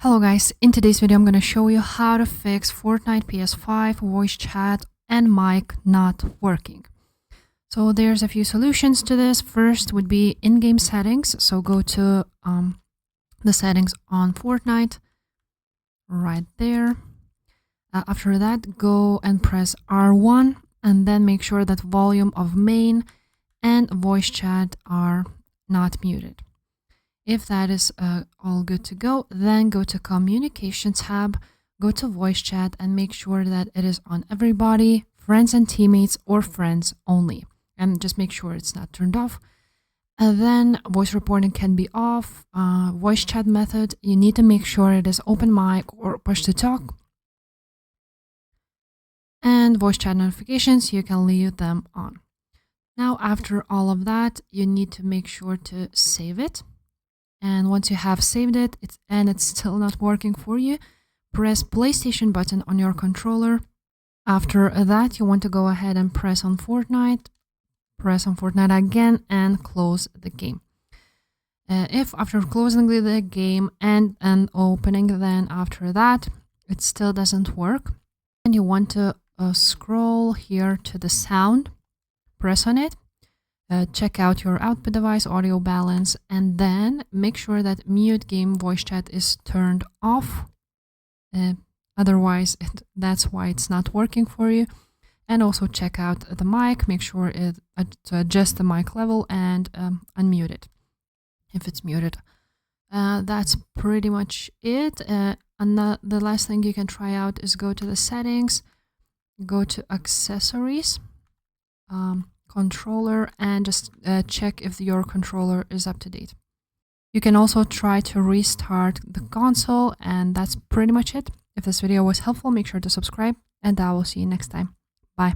Hello guys, in today's video I'm going to show you how to fix Fortnite PS5 voice chat and mic not working. So there's a few solutions to this. First would be in-game settings. So go to the settings on Fortnite right there. After that, go and press R1 and then make sure that volume of main and voice chat are not muted. If that is all good to go, then go to Communication tab, go to Voice Chat, and make sure that it is on everybody, friends and teammates, or friends only. And just make sure it's not turned off. And then voice recording can be off. Voice chat method, you need to make sure it is open mic or push to talk. And voice chat notifications, you can leave them on. Now, after all of that, you need to make sure to save it. And once you have saved it, and it's still not working for you, press PlayStation button on your controller. After that, you want to go ahead and press on Fortnite again, and close the game. If after closing the game and opening, then after that, it still doesn't work, and you want to scroll here to the sound, press on it. Check out your output device, audio balance, and then make sure that mute game voice chat is turned off. Otherwise, that's why it's not working for you. And also check out the mic, make sure to adjust the mic level and unmute it if it's muted. That's pretty much it. And the last thing you can try out is go to the settings, go to accessories, controller, and just check if your controller is up to date. You can also try to restart the console, and that's pretty much it. If this video was helpful, make sure to subscribe, and I will see you next time. Bye.